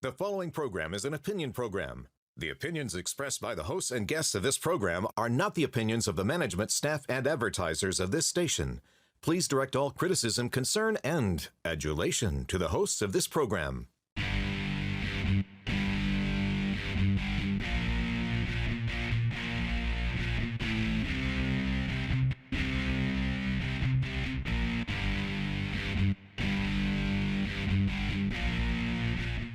The following program is an opinion program. The opinions expressed by the hosts and guests of this program are not the opinions of the management, staff, and advertisers of this station. Please direct all criticism, concern, and adulation to the hosts of this program.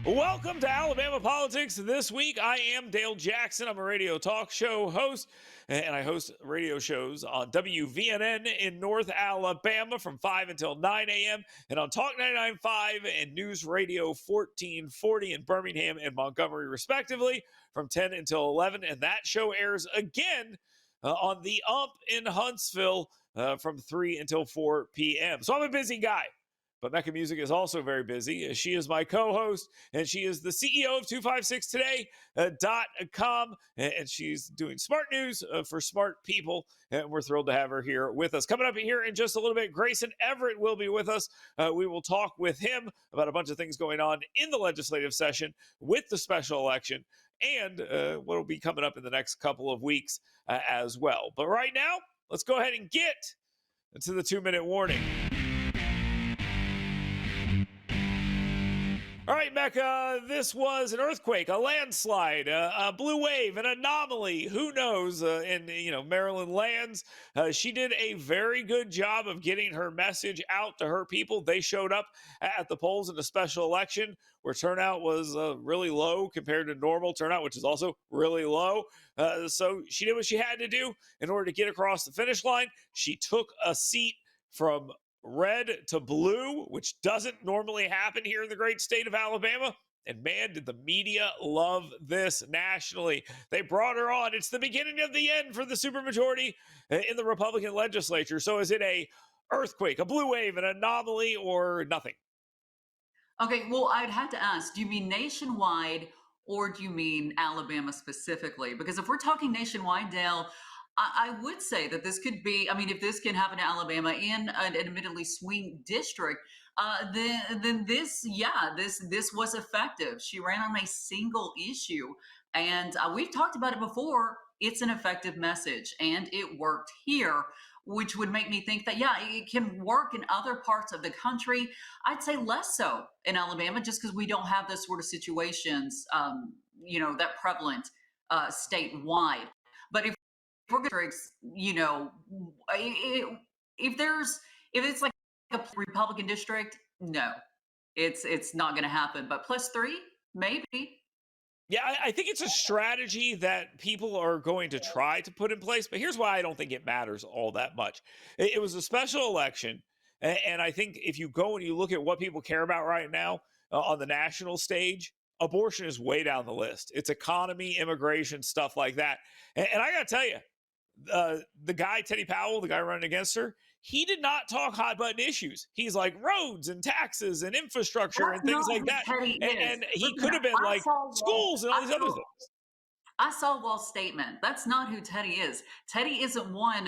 Welcome to Alabama Politics This Week. I am Dale Jackson. I'm a radio talk show host, and I host radio shows on WVNN in North Alabama from 5 until 9 a.m. and on Talk 99.5 and News Radio 1440 in Birmingham and Montgomery, respectively, from 10 until 11. And that show airs again on the UMP in Huntsville from 3 until 4 p.m. So I'm a busy guy. But Mecca Music is also very busy. She is my co-host, and she is the CEO of 256today.com, and she's doing smart news for smart people, and we're thrilled to have her here with us. Coming up here in just a little bit, Grayson Everett will be with us. We will talk with him about a bunch of things going on in the legislative session with the special election and what will be coming up in the next couple of weeks as well. But right now, let's go ahead and get to the 2-minute warning. All right, Mecca, this was an earthquake, a landslide, a blue wave, an anomaly. Who knows? In Maryland lands. She did a very good job of getting her message out to her people. They showed up at the polls in a special election where turnout was really low compared to normal turnout, which is also really low. So she did what she had to do in order to get across the finish line. She took a seat from red to blue, which doesn't normally happen here in the great state of Alabama. And man, did the media love this nationally. They brought her on. It's the beginning of the end for the supermajority in the Republican legislature. So is it a earthquake, a blue wave, an anomaly, or nothing? Okay, well, I'd have to ask, do you mean nationwide or do you mean Alabama specifically? Because if we're talking nationwide, Dale, I would say that this could be, if this can happen in Alabama in an admittedly swing district, then this was effective. She ran on a single issue, and we've talked about it before. It's an effective message, and it worked here, which would make me think that, yeah, it can work in other parts of the country. I'd say less so in Alabama, just because we don't have those sort of situations, that prevalent statewide. But if we're districts, if it's like a Republican district, no, it's not going to happen. But +3, maybe. Yeah, I think it's a strategy that people are going to try to put in place. But here's why I don't think it matters all that much. It was a special election. And I think if you go and you look at what people care about right now on the national stage, abortion is way down the list. It's economy, immigration, stuff like that. And I got to tell you, the guy, Teddy Powell, the guy running against her, he did not talk hot button issues. He's like roads and taxes and infrastructure and things like that. And he could have been like schools and all these other things. I saw Wall's statement. That's not who Teddy is. Teddy isn't one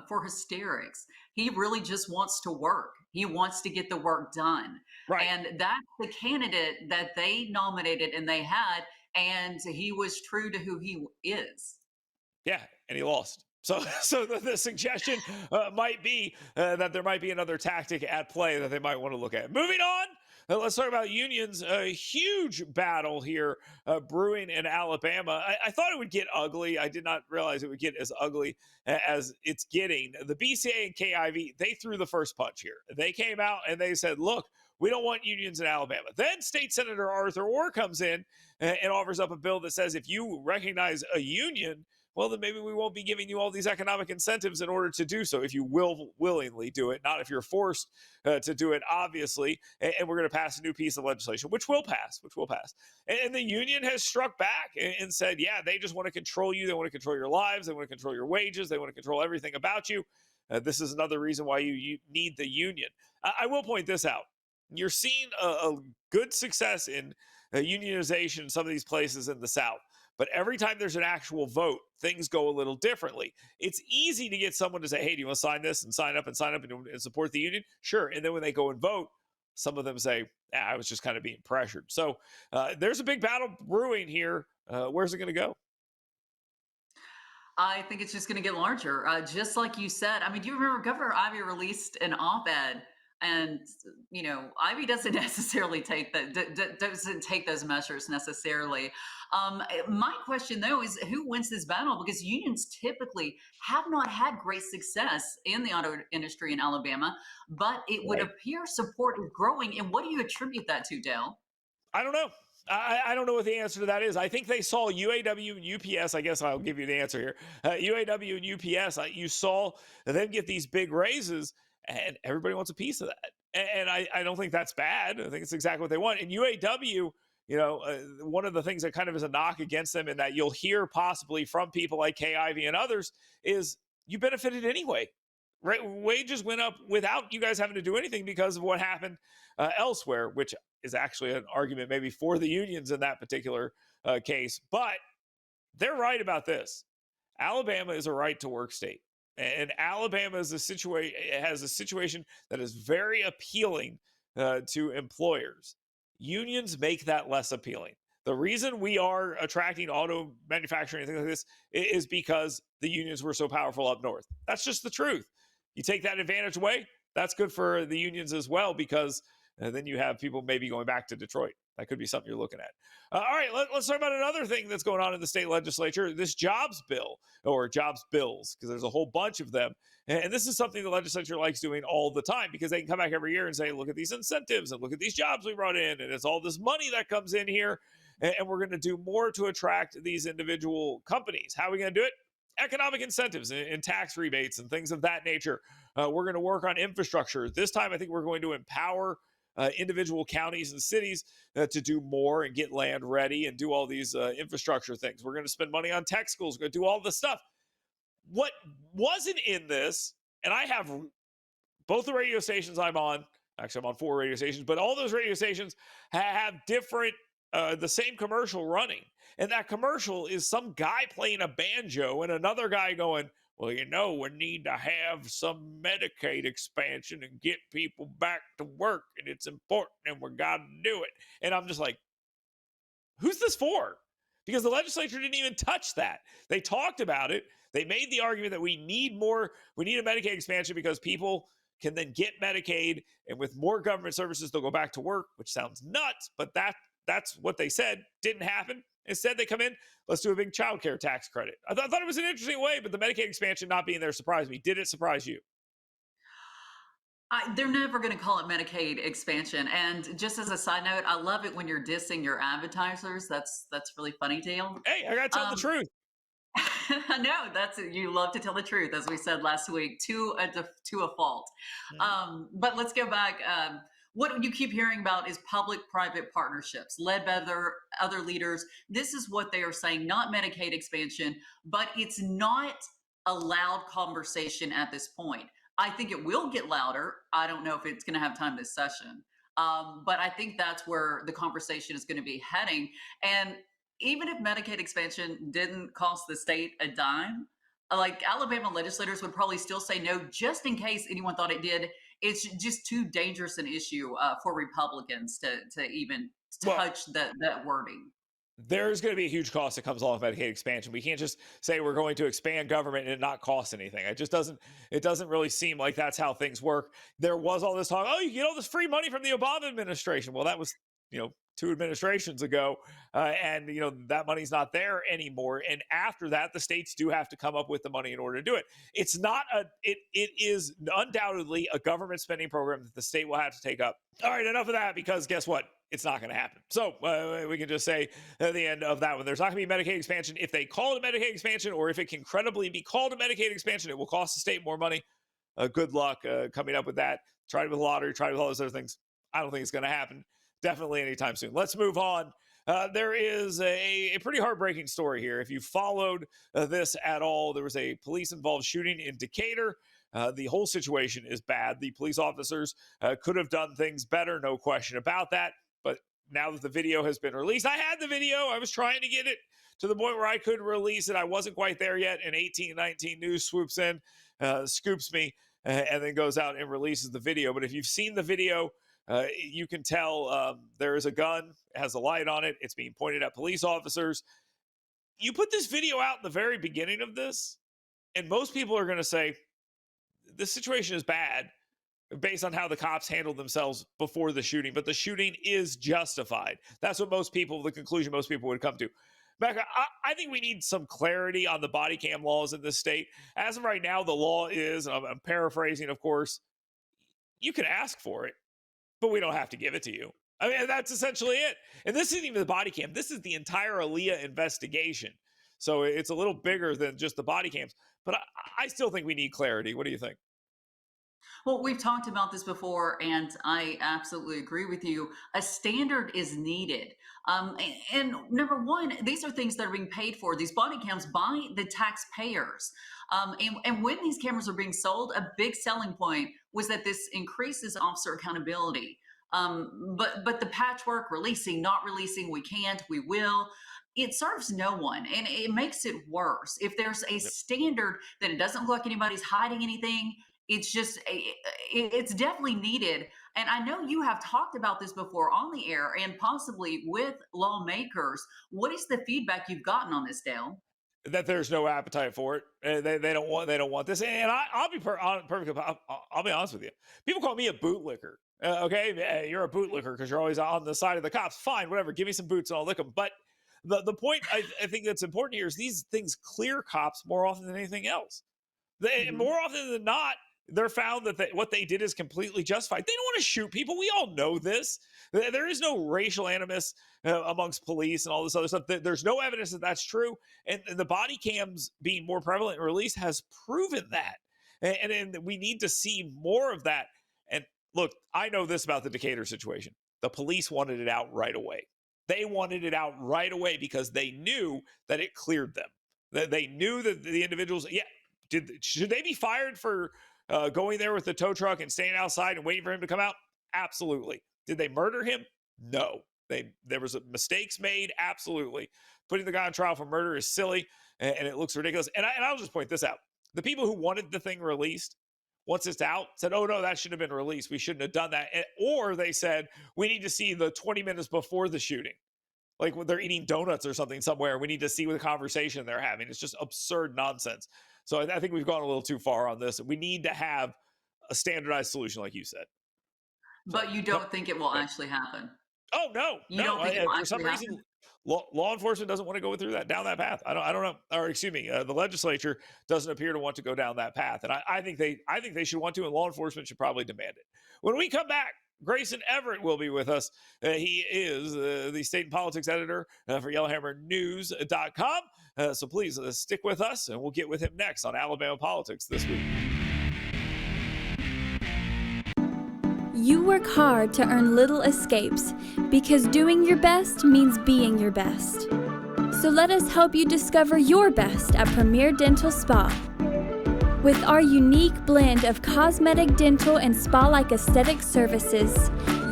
for hysterics. He really just wants to work. He wants to get the work done. Right. And that's the candidate that they nominated and they had. And he was true to who he is. Yeah, and he lost. So the suggestion might be that there might be another tactic at play that they might want to look at. Moving on, let's talk about unions. A huge battle here brewing in Alabama. I thought it would get ugly. I did not realize it would get as ugly as it's getting. The BCA and KIV, they threw the first punch here. They came out and they said, look, we don't want unions in Alabama. Then State Senator Arthur Orr comes in and offers up a bill that says if you recognize a union, well, then maybe we won't be giving you all these economic incentives in order to do so if you will willingly do it, not if you're forced to do it, obviously. And we're going to pass a new piece of legislation, which will pass. And the union has struck back and said, yeah, they just want to control you. They want to control your lives. They want to control your wages. They want to control everything about you. This is another reason why you need the union. I will point this out. You're seeing a good success in unionization in some of these places in the South. But every time there's an actual vote, things go a little differently. It's easy to get someone to say, hey, do you want to sign this and sign up and support the union? Sure. And then when they go and vote, Some of them say, I was just kind of being pressured. So there's a big battle brewing here. Where's it going to go? I think it's just going to get larger. Just like you said, I mean, do you remember Governor Ivey released an op-ed, and Ivey doesn't necessarily take doesn't take those measures necessarily. My question though is, who wins this battle? Because unions typically have not had great success in the auto industry in Alabama, but it would Right. appear support is growing. And what do you attribute that to, Dale? I don't know. I don't know what the answer to that is. I think they saw UAW and UPS. I guess I'll give you the answer here. UAW and UPS, you saw them get these big raises, and everybody wants a piece of that. And I don't think that's bad. I think it's exactly what they want. And UAW, one of the things that kind of is a knock against them, and that you'll hear possibly from people like Kay Ivey and others, is you benefited anyway. Right? Wages went up without you guys having to do anything because of what happened elsewhere, which is actually an argument maybe for the unions in that particular case. But they're right about this. Alabama is a right to work state. And Alabama is has a situation that is very appealing to employers. Unions make that less appealing. The reason we are attracting auto manufacturing and things like this is because the unions were so powerful up north. That's just the truth. You take that advantage away, that's good for the unions as well, because then you have people maybe going back to Detroit. That could be something you're looking at. All right, let's talk about another thing that's going on in the state legislature, this jobs bill, or jobs bills, because there's a whole bunch of them. And this is something the legislature likes doing all the time, because they can come back every year and say, look at these incentives and look at these jobs we brought in, and it's all this money that comes in here, and we're going to do more to attract these individual companies. How are we going to do it? Economic incentives and tax rebates and things of that nature. We're going to work on infrastructure. This time, I think we're going to empower individual counties and cities to do more and get land ready and do all these infrastructure things. We're going to spend money on tech schools. We're going to do all this stuff. What wasn't in this, and I have both the radio stations I'm on, actually I'm on 4 radio stations, but all those radio stations have different, the same commercial running. And that commercial is some guy playing a banjo and another guy going, well, we need to have some Medicaid expansion and get people back to work, and it's important, and we're got to do it. And I'm just like, who's this for? Because the legislature didn't even touch that. They talked about it. They made the argument that we need a Medicaid expansion because people can then get Medicaid, and with more government services, they'll go back to work, which sounds nuts, but that's what they said. Didn't happen. Instead, they come in, let's do a big child care tax credit. I thought it was an interesting way, but the Medicaid expansion not being there surprised me. Did it surprise you? They're never going to call it Medicaid expansion. And just as a side note, I love it when you're dissing your advertisers. That's really funny, Dale. Hey, I got to tell the truth. I know you love to tell the truth, as we said last week, to a fault. But let's go back. What you keep hearing about is public-private partnerships led by other leaders. This is what they are saying, not Medicaid expansion, but it's not a loud conversation at this point. I think it will get louder. I don't know if it's going to have time this session. But I think that's where the conversation is going to be heading. And even if Medicaid expansion didn't cost the state a dime, like Alabama legislators would probably still say no, just in case anyone thought it did. It's just too dangerous an issue for Republicans to even touch that wording. There's going to be a huge cost that comes along with Medicaid expansion. We can't just say we're going to expand government and it not cost anything. It doesn't really seem like that's how things work. There was all this talk, you get all this free money from the Obama administration. Well, that was, 2 administrations ago. And that money's not there anymore. And after that, the states do have to come up with the money in order to do it. It's not it is undoubtedly a government spending program that the state will have to take up. All right, enough of that, because guess what? It's not going to happen. So we can just say at the end of that one, there's not going to be Medicaid expansion. If they call it a Medicaid expansion, or if it can credibly be called a Medicaid expansion, it will cost the state more money. Good luck coming up with that. Try it with the lottery, try it with all those other things. I don't think it's going to happen. Definitely anytime soon. Let's move on. There is a pretty heartbreaking story here. If you followed this at all, there was a police-involved shooting in Decatur. The whole situation is bad. The police officers could have done things better, no question about that. But now that the video has been released, I had the video. I was trying to get it to the point where I could release it. I wasn't quite there yet. And 1819 News swoops in, scoops me, and then goes out and releases the video. But if you've seen the video, You can tell there is a gun, it has a light on it. It's being pointed at police officers. You put this video out in the very beginning of this, and most people are going to say, this situation is bad based on how the cops handled themselves before the shooting, but the shooting is justified. That's what the conclusion most people would come to. Becca, I think we need some clarity on the body cam laws in this state. As of right now, the law is, and I'm paraphrasing, of course, you can ask for it, but we don't have to give it to you. I mean, that's essentially it. And this isn't even the body cam. This is the entire ALEA investigation. So it's a little bigger than just the body cams. But I still think we need clarity. What do you think? Well, we've talked about this before, and I absolutely agree with you. A standard is needed. And number one, these are things that are being paid for, these body cams, by the taxpayers. And when these cameras are being sold, a big selling point was that this increases officer accountability. But the patchwork, releasing, not releasing, we can't, we will, it serves no one, and it makes it worse. If there's a standard that it doesn't look like anybody's hiding anything, it's just, it's definitely needed. And I know you have talked about this before on the air and possibly with lawmakers. What is the feedback you've gotten on this, Dale? That there's no appetite for it. They don't want this. And I'll be perfectly. I'll be honest with you. People call me a bootlicker. Okay, you're a bootlicker because you're always on the side of the cops. Fine, whatever. Give me some boots and I'll lick them. But the point I think that's important here is these things clear cops more often than anything else. More often than not, they're found that what they did is completely justified. They don't want to shoot people. We all know this. There is no racial animus amongst police and all this other stuff. There's no evidence that that's true. And the body cams being more prevalent in release has proven that. And we need to see more of that. And look, I know this about the Decatur situation. The police wanted it out right away. They wanted it out right away because they knew that it cleared them. They knew that the individuals, should they be fired for going there with the tow truck and staying outside and waiting for him to come out? Absolutely. Did they murder him? No. There was mistakes made. Absolutely. Putting the guy on trial for murder is silly and it looks ridiculous. And I'll just point this out. The people who wanted the thing released, once it's out, said, oh no, that should have been released. We shouldn't have done that. Or they said, we need to see the 20 minutes before the shooting. Like when they're eating donuts or something somewhere, we need to see what the conversation they're having. It's just absurd nonsense. So I think we've gone a little too far on this. We need to have a standardized solution, like you said. But you don't think it will actually happen? Oh, no. You don't think it will for some actually reason, law enforcement doesn't want to go down that path. I don't know. Or excuse me, the legislature doesn't appear to want to go down that path. And I think they should want to, and law enforcement should probably demand it. When we come back, Grayson Everett will be with us. He is the state and politics editor for YellowhammerNews.com. So please stick with us, and we'll get with him next on Alabama Politics This Week. You work hard to earn little escapes because doing your best means being your best. So let us help you discover your best at Premier Dental Spa. With our unique blend of cosmetic, dental, and spa-like aesthetic services,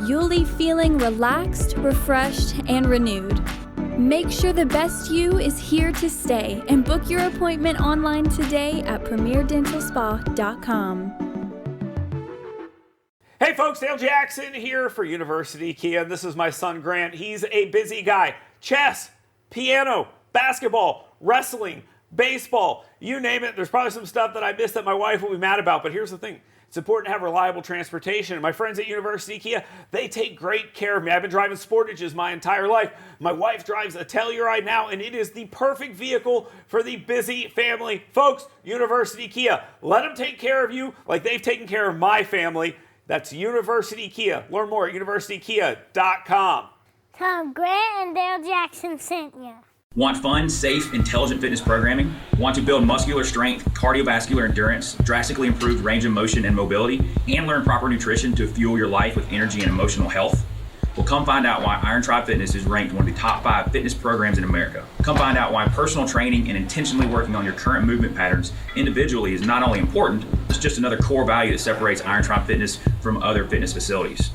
you'll leave feeling relaxed, refreshed, and renewed. Make sure the best you is here to stay and book your appointment online today at premierdentalspa.com. Hey folks, Dale Jackson here for University Kia. This is my son Grant. He's a busy guy. Chess, piano, basketball, wrestling, baseball, you name it. There's probably some stuff that I missed that my wife will be mad about, but here's the thing. It's important to have reliable transportation. And my friends at University Kia, they take great care of me. I've been driving Sportages my entire life. My wife drives a Telluride now, and it is the perfect vehicle for the busy family. Folks, University Kia, let them take care of you like they've taken care of my family. That's University Kia. Learn more at universitykia.com. Tom, Grant and Dale Jackson sent you. Want fun, safe, intelligent fitness programming? Want to build muscular strength, cardiovascular endurance, drastically improve range of motion and mobility, and learn proper nutrition to fuel your life with energy and emotional health? Well, come find out why Iron Tribe Fitness is ranked one of the top 5 fitness programs in America. Come find out why personal training and intentionally working on your current movement patterns individually is not only important, it's just another core value that separates Iron Tribe Fitness from other fitness facilities.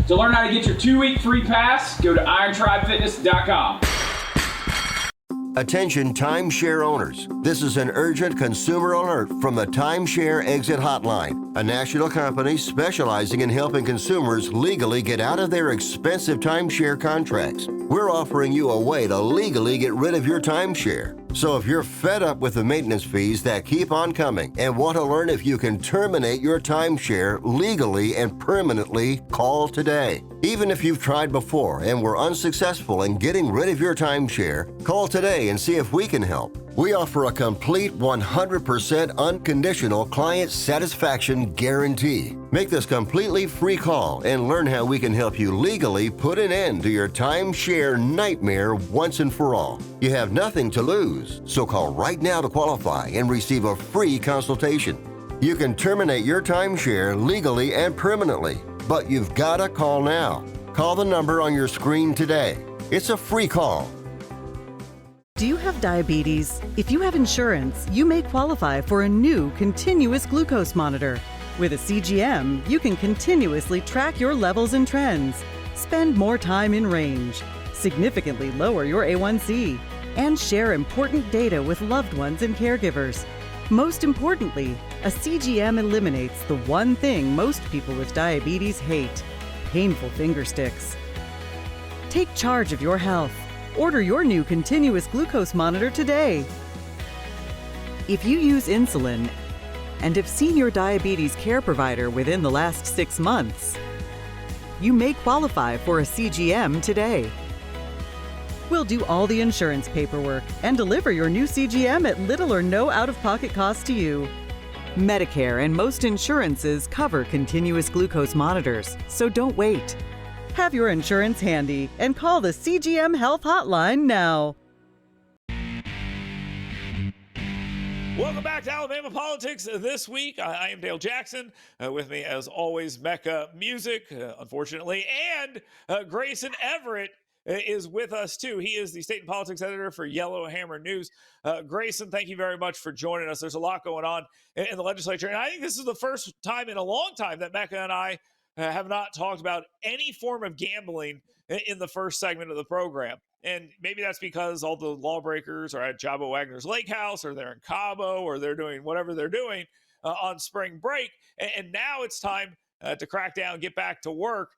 To learn how to get your 2-week free pass, go to irontribefitness.com. Attention timeshare owners. This is an urgent consumer alert from the Timeshare Exit Hotline, a national company specializing in helping consumers legally get out of their expensive timeshare contracts. We're offering you a way to legally get rid of your timeshare. So if you're fed up with the maintenance fees that keep on coming and want to learn if you can terminate your timeshare legally and permanently, call today. Even if you've tried before and were unsuccessful in getting rid of your timeshare, call today and see if we can help. We offer a complete 100% unconditional client satisfaction guarantee. Make this completely free call and learn how we can help you legally put an end to your timeshare nightmare once and for all. You have nothing to lose, so call right now to qualify and receive a free consultation. You can terminate your timeshare legally and permanently, but you've got to call now. Call the number on your screen today. It's a free call. Do you have diabetes? If you have insurance, you may qualify for a new continuous glucose monitor. With a CGM, you can continuously track your levels and trends, spend more time in range, significantly lower your A1C, and share important data with loved ones and caregivers. Most importantly, a CGM eliminates the one thing most people with diabetes hate: painful finger sticks. Take charge of your health. Order your new continuous glucose monitor today. If you use insulin and have seen your diabetes care provider within the last 6 months, you may qualify for a CGM today. We'll do all the insurance paperwork and deliver your new CGM at little or no out-of-pocket cost to you. Medicare and most insurances cover continuous glucose monitors, so don't wait. Have your insurance handy and call the CGM Health Hotline now. Welcome back to Alabama Politics This Week. I am Dale Jackson. With me, as always, Mecca Music, unfortunately, and Grayson Everett is with us, too. He is the state and politics editor for Yellowhammer News. Grayson, thank you very much for joining us. There's a lot going on in the legislature, and I think this is the first time in a long time that Mecca and I have not talked about any form of gambling in the first segment of the program. And maybe that's because all the lawbreakers are at Jabba Wagner's Lake House, or they're in Cabo, or they're doing whatever they're doing on spring break. And now it's time to crack down, get back to work,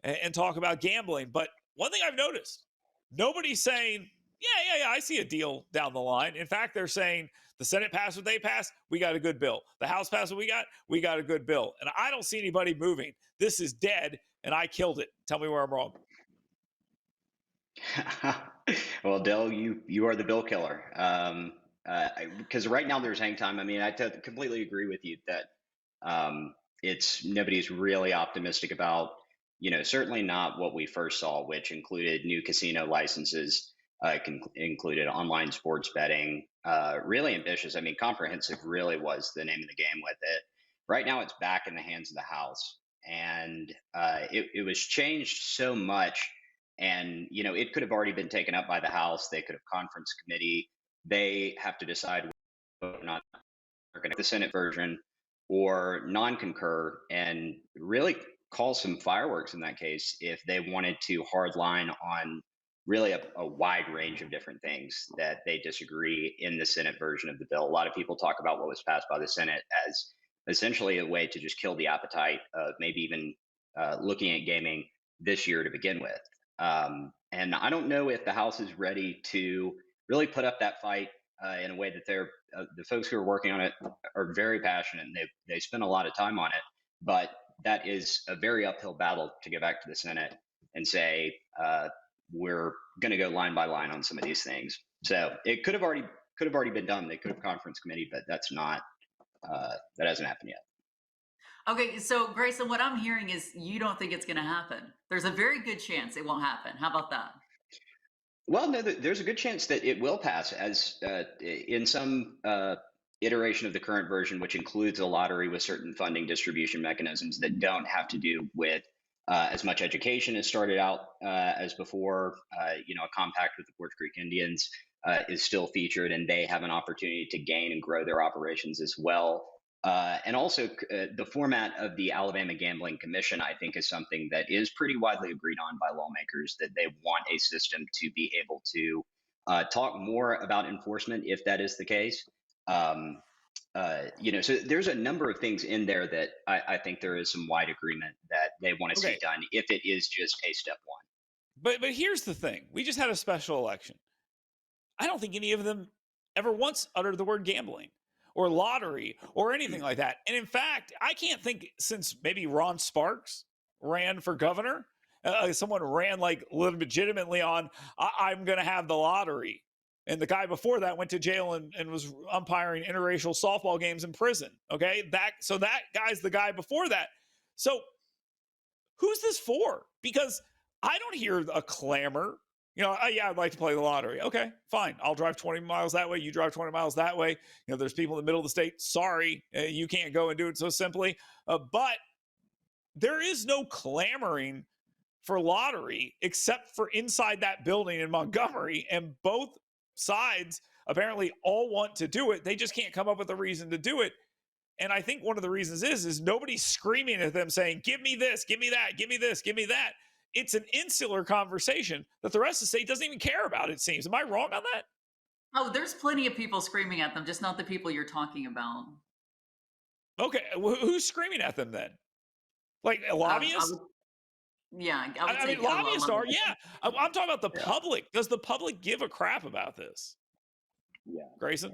and talk about gambling. But one thing I've noticed, nobody's saying, yeah, I see a deal down the line. In fact, they're saying the Senate passed what they passed, we got a good bill. The House passed what we got a good bill. And I don't see anybody moving. This is dead, and I killed it. Tell me where I'm wrong. Well, Dell, you are the bill killer. Because right now there's hang time. I mean, I completely agree with you that nobody's really optimistic about, certainly not what we first saw, which included new casino licenses, included online sports betting, really ambitious. I mean, comprehensive really was the name of the game with it. Right now it's back in the hands of the House, and it was changed so much. And, it could have already been taken up by the House. They could have conference committee. They have to decide whether or not they're going to the Senate version or non-concur, and really call some fireworks in that case if they wanted to hardline on really a wide range of different things that they disagree in the Senate version of the bill. A lot of people talk about what was passed by the Senate as essentially a way to just kill the appetite of maybe even looking at gaming this year to begin with. And I don't know if the House is ready to really put up that fight in a way that the folks who are working on it are very passionate, and they spend a lot of time on it. But that is a very uphill battle to go back to the Senate and say we're going to go line by line on some of these things. So it could have already been done. They could have conference committee, but that's not that hasn't happened yet. Okay, so Grayson, what I'm hearing is you don't think it's going to happen. There's a very good chance it won't happen. How about that? Well, no, there's a good chance that it will pass as in some iteration of the current version, which includes a lottery with certain funding distribution mechanisms that don't have to do with as much education as started out as before. A compact with the Forge Creek Indians is still featured, and they have an opportunity to gain and grow their operations as well. And also the format of the Alabama Gambling Commission, I think, is something that is pretty widely agreed on by lawmakers, that they want a system to be able to talk more about enforcement if that is the case. Um, so there's a number of things in there that I think there is some wide agreement that they want to see Okay, done if it is just a step one. but here's the thing: we just had a special election. I don't think any of them ever once uttered the word gambling or lottery or anything like that. And in fact, I can't think since maybe Ron Sparks ran for governor, someone ran like legitimately on, I'm going to have the lottery. And the guy before that went to jail and was umpiring interracial softball games in prison. Okay. So that guy's the guy before that. So who's this for? Because I don't hear a clamor. Oh, yeah, I'd like to play the lottery. Okay, fine. I'll drive 20 miles that way. You drive 20 miles that way. There's people in the middle of the state. Sorry, you can't go and do it so simply. But there is no clamoring for lottery except for inside that building in Montgomery. And both sides apparently all want to do it. They just can't come up with a reason to do it. And I think one of the reasons is nobody's screaming at them saying, give me this, give me that, give me this, give me that. It's an insular conversation that the rest of the state doesn't even care about, it seems. Am I wrong on that? Oh, there's plenty of people screaming at them, just not the people you're talking about. Okay, who's screaming at them then? Like lobbyists? I mean, lobbyists are, yeah. I'm talking about the public. Does the public give a crap about this? Yeah. Grayson?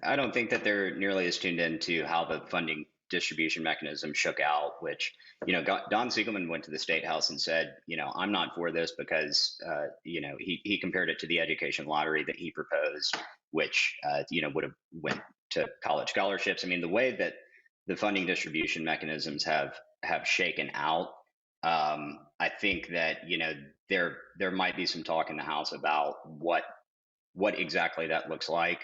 I don't think that they're nearly as tuned into how the funding distribution mechanism shook out, which, Don Siegelman went to the State House and said, I'm not for this because, he compared it to the education lottery that he proposed, which, would have went to college scholarships. I mean, the way that the funding distribution mechanisms have shaken out, I think that, there might be some talk in the House about what exactly that looks like.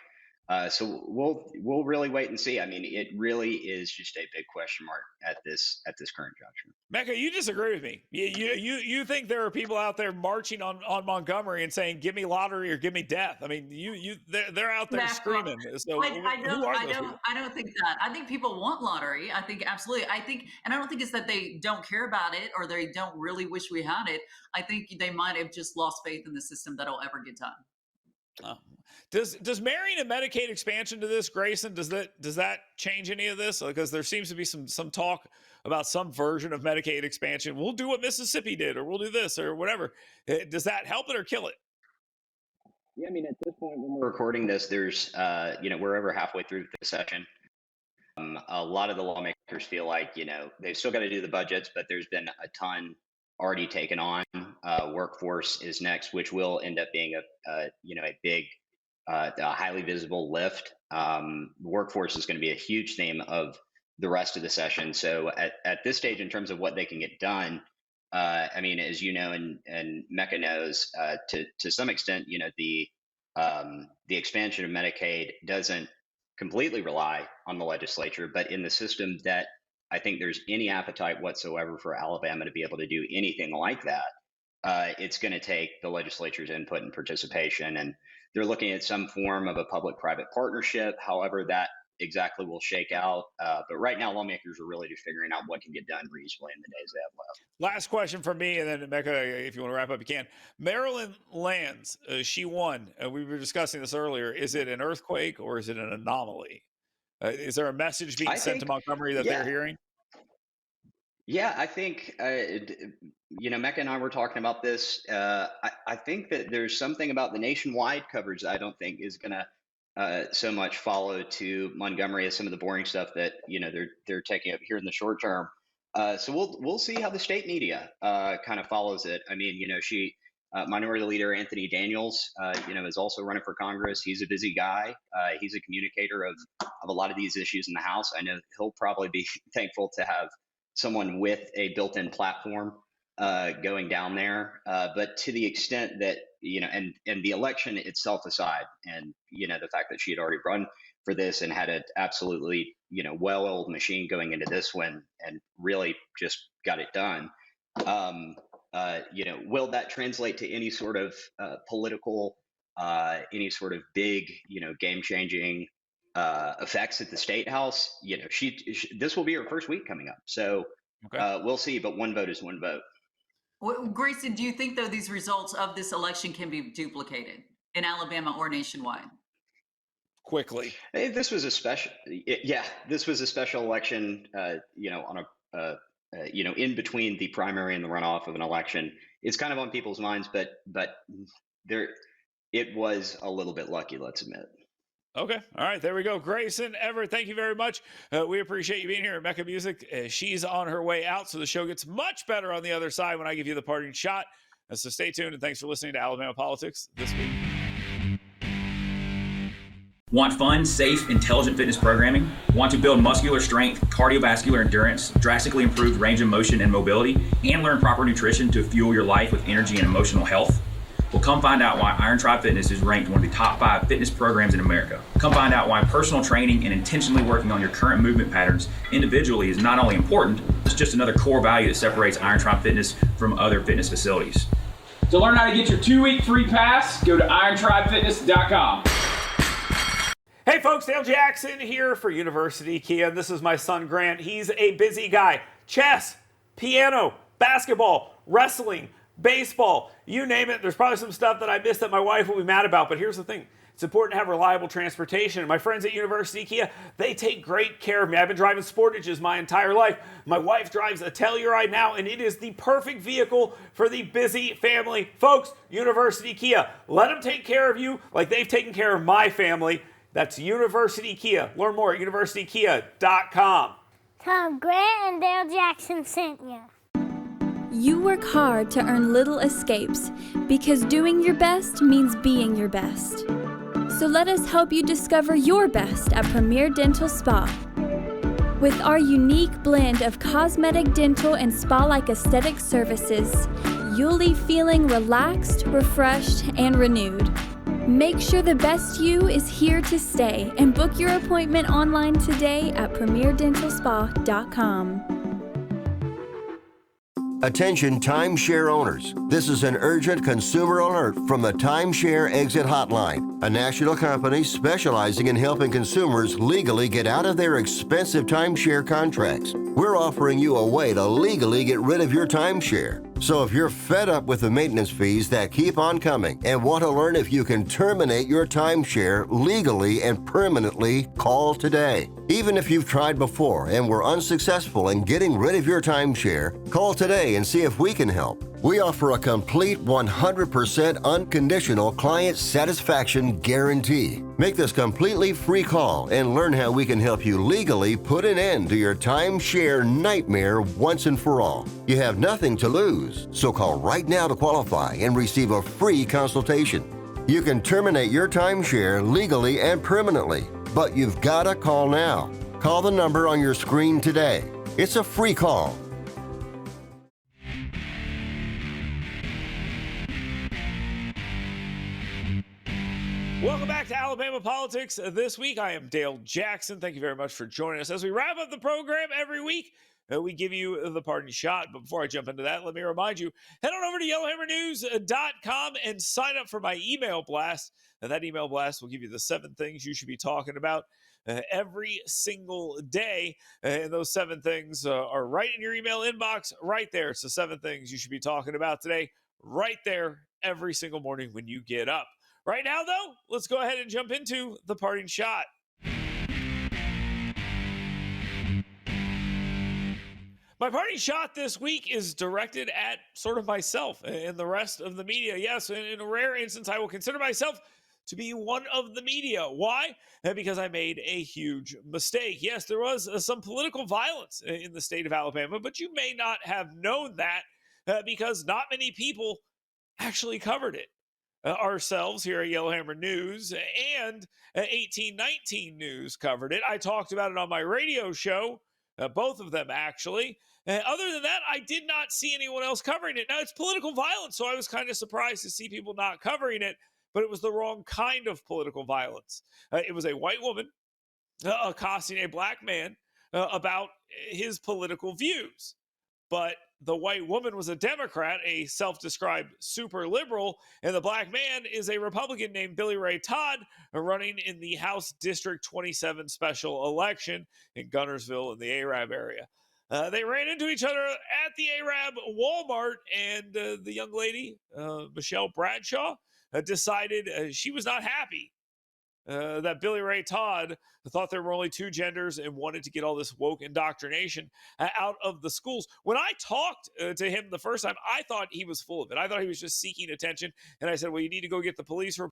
So we'll really wait and see. I mean, it really is just a big question mark at this current juncture. Mecca, you disagree with me. You think there are people out there marching on Montgomery and saying, "Give me lottery or give me death." I mean, they're out there screaming. So I don't think that. I think people want lottery. I think absolutely. And I don't think it's that they don't care about it or they don't really wish we had it. I think they might have just lost faith in the system that it'll ever get done. Oh. Does marrying a Medicaid expansion to this, Grayson, does that change any of this? Because there seems to be some talk about some version of Medicaid expansion. We'll do what Mississippi did, or we'll do this, or whatever. Does that help it or kill it? Yeah, I mean, at this point when we're recording this, there's we're over halfway through the session. A lot of the lawmakers feel like they've still got to do the budgets, but there's been a ton already taken on. Workforce is next, which will end up being a big, a highly visible lift. Workforce is going to be a huge theme of the rest of the session. So at this stage, in terms of what they can get done, I mean, as you know, and Mecca knows, to some extent, the expansion of Medicaid doesn't completely rely on the legislature, but in the system that I think there's any appetite whatsoever for Alabama to be able to do anything like that, it's going to take the legislature's input and participation. And they're looking at some form of a public-private partnership, however that exactly will shake out. But right now, lawmakers are really just figuring out what can get done reasonably in the days they have left. Last question from me, and then Mecca, if you want to wrap up, you can. Marilyn Lands, she won. We were discussing this earlier. Is it an earthquake or is it an anomaly? Is there a message being sent to Montgomery that they're hearing? Yeah, I think, Mecca and I were talking about this. I think that there's something about the nationwide coverage that I don't think is going to so much follow to Montgomery as some of the boring stuff that, they're taking up here in the short term. So we'll see how the state media kind of follows it. I mean, Minority Leader Anthony Daniels, is also running for Congress. He's a busy guy. He's a communicator of a lot of these issues in the House. I know he'll probably be thankful to have someone with a built-in platform going down there. But to the extent that, and the election itself aside, and, the fact that she had already run for this and had an absolutely, well-oiled machine going into this one and really just got it done. Will that translate to any sort of political, any sort of big, game-changing effects at the state house? This will be her first week coming up, so we'll see. But one vote is one vote. Well, Grayson, do you think though these results of this election can be duplicated? in Alabama or nationwide? Quickly. Hey, this was a special, yeah, this was a special election, on in between the primary and the runoff of an election. It's kind of on people's minds, but there, it was a little bit lucky, let's admit. Okay. All right. There we go. Grayson Everett, thank you very much. We appreciate you being here at Mecca Music. She's on her way out, so the show gets much better on the other side when I give you the parting shot. So stay tuned, and thanks for listening to Alabama Politics this week. Want fun, safe, intelligent fitness programming? Want to build muscular strength, cardiovascular endurance, drastically improve range of motion and mobility, and learn proper nutrition to fuel your life with energy and emotional health? Well, come find out why Iron Tribe Fitness is ranked one of the top 5 fitness programs in America. Come find out why personal training and intentionally working on your current movement patterns individually is not only important, it's just another core value that separates Iron Tribe Fitness from other fitness facilities. To learn how to get your 2-week free pass, go to irontribefitness.com. Hey folks, Dale Jackson here for University Kia. This is my son Grant. He's a busy guy. Chess, piano, basketball, wrestling, baseball, you name it. There's probably some stuff that I missed that my wife will be mad about, but here's the thing. It's important to have reliable transportation. And my friends at University Kia, they take great care of me. I've been driving Sportages my entire life. My wife drives a Telluride now, and it is the perfect vehicle for the busy family. Folks, University Kia, let them take care of you like they've taken care of my family. That's University Kia. Learn more at universitykia.com. Tom, Grant and Dale Jackson sent you. You work hard to earn little escapes because doing your best means being your best. So let us help you discover your best at Premier Dental Spa. With our unique blend of cosmetic, dental, and spa-like aesthetic services, you'll leave feeling relaxed, refreshed, and renewed. Make sure the best you is here to stay and book your appointment online today at premierdentalspa.com. Attention timeshare owners. This is an urgent consumer alert from the Timeshare Exit Hotline, a national company specializing in helping consumers legally get out of their expensive timeshare contracts. We're offering you a way to legally get rid of your timeshare. So if you're fed up with the maintenance fees that keep on coming and want to learn if you can terminate your timeshare legally and permanently, call today. Even if you've tried before and were unsuccessful in getting rid of your timeshare, call today and see if we can help. We offer a complete 100% unconditional client satisfaction guarantee. Make this completely free call and learn how we can help you legally put an end to your timeshare nightmare once and for all. You have nothing to lose, so call right now to qualify and receive a free consultation. You can terminate your timeshare legally and permanently, but you've got to call now. Call the number on your screen today. It's a free call. Welcome back to Alabama Politics. This week, I am Dale Jackson. Thank you very much for joining us. As we wrap up the program every week, we give you the parting shot. But before I jump into that, let me remind you, head on over to yellowhammernews.com and sign up for my email blast. Now, that email blast will give you the 7 things you should be talking about every single day. And those 7 things are right in your email inbox, right there. So 7 things you should be talking about today, right there every single morning when you get up. Right now, though, let's go ahead and jump into the parting shot. My parting shot this week is directed at sort of myself and the rest of the media. Yes, in a rare instance, I will consider myself to be one of the media. Why? Because I made a huge mistake. Yes, there was some political violence in the state of Alabama, but you may not have known that because not many people actually covered it. Ourselves here at Yellowhammer News and 1819 News covered it. I talked about it on my radio show, both of them actually. Other than that, I did not see anyone else covering it. Now, it's political violence, so I was kind of surprised to see people not covering it, but it was the wrong kind of political violence. It was a white woman accosting a black man about his political views. But the white woman was a Democrat, a self-described super liberal, and the black man is a Republican named Billy Ray Todd, running in the House District 27 special election in Gunnersville in the Arab area. They ran into each other at the Arab Walmart, and the young lady, Michelle Bradshaw, decided she was not happy that Billy Ray Todd thought there were only two genders and wanted to get all this woke indoctrination out of the schools. When I talked to him the first time, I thought he was full of it. I thought he was just seeking attention. And I said, well, you need to go get the police report.